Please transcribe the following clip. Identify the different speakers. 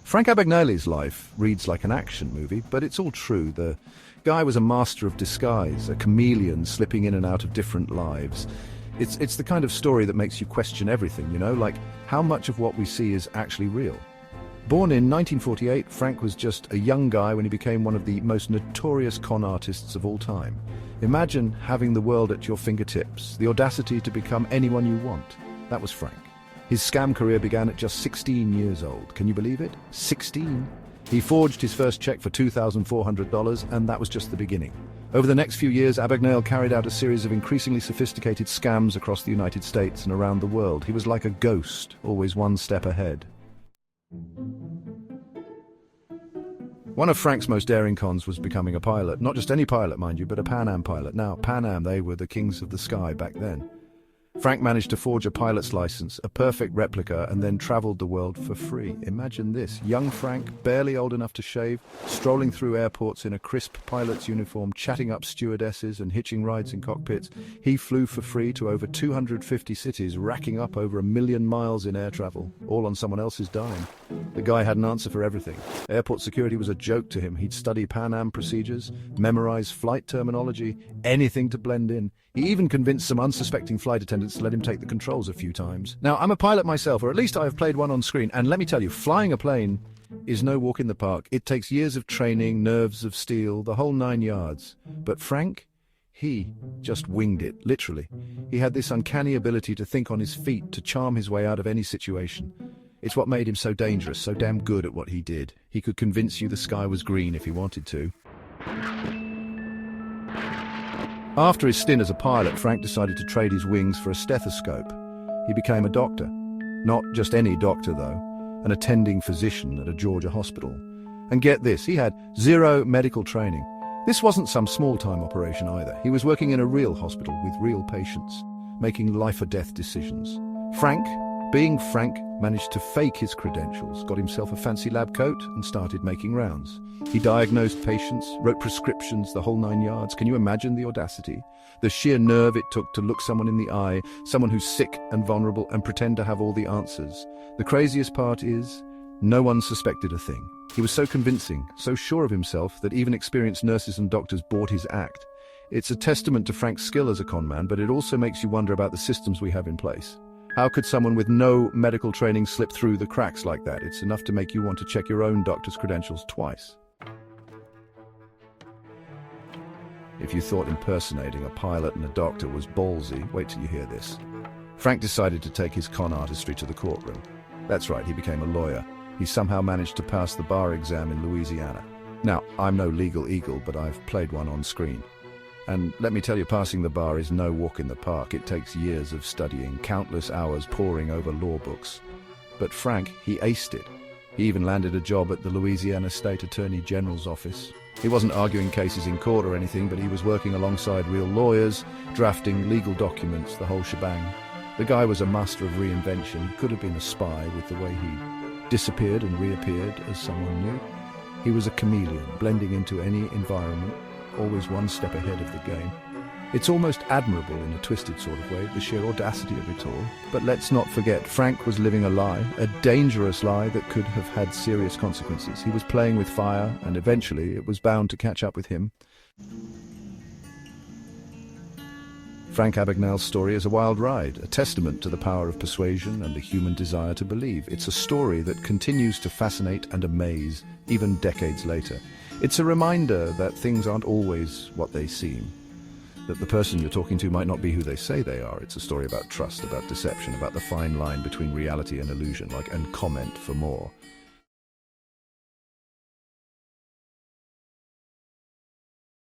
Speaker 1: Frank Abagnale's life reads like an action movie, but it's all true. The guy was a master of disguise, a chameleon slipping in and out of different lives. It's the kind of story that makes you question everything, like how much of what we see is actually real. Born in 1948, Frank was just a young guy when he became one of the most notorious con artists of all time. Imagine having the world at your fingertips, the audacity to become anyone you want. That was Frank. His scam career began at just 16 years old. Can you believe it? 16? He forged his first check for $2,400, and that was just the beginning. Over the next few years, Abagnale carried out a series of increasingly sophisticated scams across the United States and around the world. He was like a ghost, always one step ahead. One of Frank's most daring cons was becoming a pilot. Not just any pilot, mind you, but a Pan Am pilot. Now, Pan Am, they were the kings of the sky back then. Frank managed to forge a pilot's license, a perfect replica, and then traveled the world for free. Imagine this, young Frank, barely old enough to shave, strolling through airports in a crisp pilot's uniform, chatting up stewardesses and hitching rides in cockpits. He flew for free to over 250 cities, racking up over 1 million miles in air travel, all on someone else's dime. The guy had an answer for everything. Airport security was a joke to him. He'd study Pan Am procedures, memorize flight terminology, anything to blend in. He even convinced some unsuspecting flight attendants to let him take the controls a few times. Now, I'm a pilot myself, or at least I have played one on screen, and let me tell you, flying a plane is no walk in the park. It takes years of training, nerves of steel, the whole 9 yards. But Frank, he just winged it, literally. He had this uncanny ability to think on his feet, to charm his way out of any situation. It's what made him so dangerous, so damn good at what he did. He could convince you the sky was green if he wanted to. After his stint as a pilot, Frank decided to trade his wings for a stethoscope. He became a doctor. Not just any doctor, though. An attending physician at a Georgia hospital. And get this, he had 0 medical training. This wasn't some small-time operation either. He was working in a real hospital with real patients, making life-or-death decisions. Frank, being Frank, managed to fake his credentials, got himself a fancy lab coat, and started making rounds. He diagnosed patients, wrote prescriptions, the whole 9 yards. Can you imagine the audacity? The sheer nerve it took to look someone in the eye, someone who's sick and vulnerable, and pretend to have all the answers. The craziest part is, no one suspected a thing. He was so convincing, so sure of himself, that even experienced nurses and doctors bought his act. It's a testament to Frank's skill as a con man, but it also makes you wonder about the systems we have in place. How could someone with no medical training slip through the cracks like that? It's enough to make you want to check your own doctor's credentials twice. If you thought impersonating a pilot and a doctor was ballsy, wait till you hear this. Frank decided to take his con artistry to the courtroom. That's right, he became a lawyer. He somehow managed to pass the bar exam in Louisiana. Now, I'm no legal eagle, but I've played one on screen. And let me tell you, passing the bar is no walk in the park. It takes years of studying, countless hours poring over law books. But Frank, he aced it. He even landed a job at the Louisiana State Attorney General's office. He wasn't arguing cases in court or anything, but he was working alongside real lawyers, drafting legal documents, the whole shebang. The guy was a master of reinvention. He could have been a spy with the way he disappeared and reappeared as someone new. He was a chameleon, blending into any environment, always one step ahead of the game. It's almost admirable in a twisted sort of way, the sheer audacity of it all. But let's not forget, Frank was living a lie, a dangerous lie that could have had serious consequences. He was playing with fire, and eventually it was bound to catch up with him. Frank Abagnale's story is a wild ride, a testament to the power of persuasion and the human desire to believe. It's a story that continues to fascinate and amaze, even decades later. It's a reminder that things aren't always what they seem, that the person you're talking to might not be who they say they are. It's a story about trust, about deception, about the fine line between reality and illusion, and comment for more.